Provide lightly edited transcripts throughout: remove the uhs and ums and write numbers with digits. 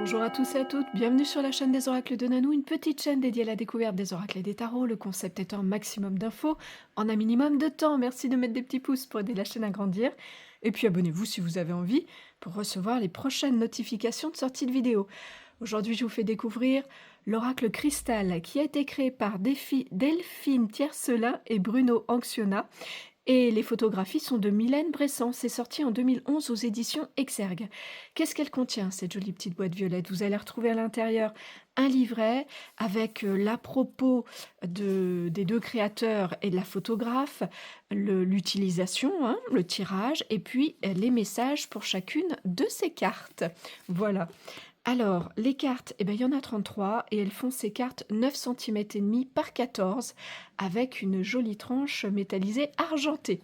Bonjour à tous et à toutes, bienvenue sur la chaîne des oracles de Nanou, une petite chaîne dédiée à la découverte des oracles et des tarots. Le concept étant un maximum d'infos en un minimum de temps. Merci de mettre des petits pouces pour aider la chaîne à grandir. Et puis abonnez-vous si vous avez envie pour recevoir les prochaines notifications de sortie de vidéos. Aujourd'hui, je vous fais découvrir l'oracle cristal qui a été créé par Delphine Tiercelin et Bruno Anxiona. Et les photographies sont de Mylène Bressan. C'est sorti en 2011 aux éditions Exergue. Qu'est-ce qu'elle contient, cette jolie petite boîte violette? Vous allez retrouver à l'intérieur un livret avec l'à-propos des deux créateurs et de la photographe, l'utilisation, hein, le tirage, et puis les messages pour chacune de ces cartes. Voilà. Alors, les cartes, eh ben, il y en a 33 et elles font ces cartes 9 cm et demi par 14 avec une jolie tranche métallisée argentée.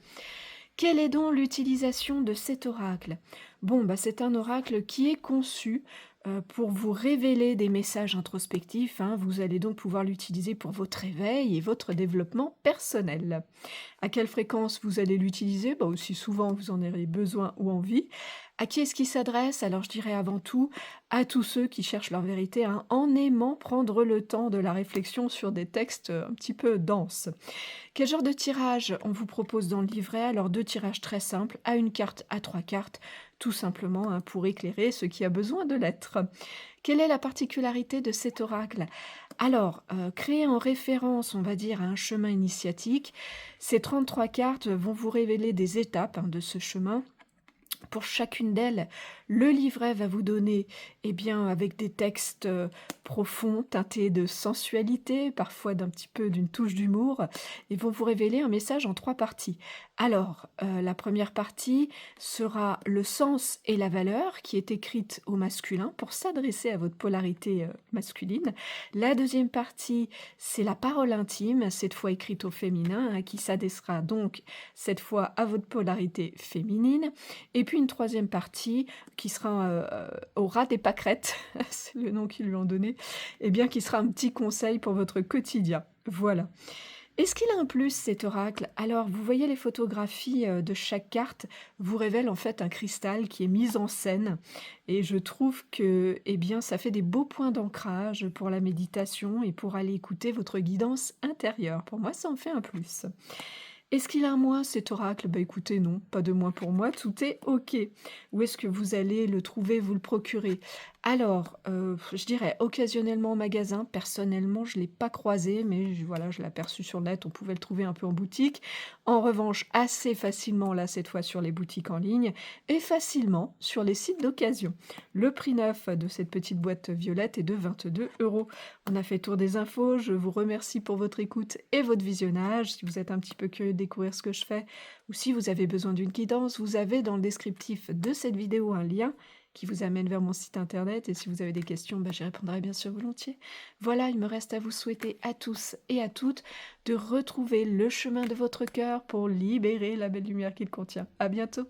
Quelle est donc l'utilisation de cet oracle? Bon, bah, c'est un oracle qui est conçu pour vous révéler des messages introspectifs, hein. Vous allez donc pouvoir l'utiliser pour votre réveil et votre développement personnel. À quelle fréquence vous allez l'utiliser? Bah, aussi souvent vous en aurez besoin ou envie. À qui est-ce qu'il s'adresse? Alors je dirais avant tout à tous ceux qui cherchent leur vérité, hein, en aimant prendre le temps de la réflexion sur des textes un petit peu denses. Quel genre de tirage on vous propose dans le livret? Alors deux tirages très simples, à une carte, à trois cartes, tout simplement, hein, pour éclairer ce qui a besoin de l'être. Quelle est la particularité de cet oracle? Alors, créé en référence, on va dire, à un chemin initiatique, ces 33 cartes vont vous révéler des étapes, hein, de ce chemin. Pour chacune d'elles, le livret va vous donner, eh bien, avec des textes profonds, teintés de sensualité, parfois d'un petit peu d'une touche d'humour, et vont vous révéler un message en trois parties. Alors, la première partie sera le sens et la valeur, qui est écrite au masculin pour s'adresser à votre polarité masculine. La deuxième partie, c'est la parole intime, cette fois écrite au féminin, hein, qui s'adressera donc cette fois à votre polarité féminine. Et puis une troisième partie qui sera au ras des pâquerettes, c'est le nom qu'ils lui ont donné, et bien qui sera un petit conseil pour votre quotidien. Voilà. Est-ce qu'il a un plus cet oracle? Alors, vous voyez les photographies de chaque carte vous révèlent en fait un cristal qui est mis en scène et je trouve que eh bien, ça fait des beaux points d'ancrage pour la méditation et pour aller écouter votre guidance intérieure. Pour moi, ça en fait un plus. Est-ce qu'il a un moins cet oracle? Bah écoutez, non, pas de moins pour moi, tout est OK. Où est-ce que vous allez le trouver, vous le procurer? Alors, je dirais occasionnellement en magasin. Personnellement, je ne l'ai pas croisé, mais voilà, je l'ai aperçu sur le net, on pouvait le trouver un peu en boutique. En revanche, assez facilement, là, cette fois, sur les boutiques en ligne et facilement sur les sites d'occasion. Le prix neuf de cette petite boîte violette est de 22 €. On a fait le tour des infos, je vous remercie pour votre écoute et votre visionnage. Si vous êtes un petit peu curieux de découvrir ce que je fais ou si vous avez besoin d'une guidance, vous avez dans le descriptif de cette vidéo un lien qui vous amène vers mon site internet et si vous avez des questions, bah, j'y répondrai bien sûr volontiers. Voilà, il me reste à vous souhaiter à tous et à toutes de retrouver le chemin de votre cœur pour libérer la belle lumière qu'il contient. À bientôt!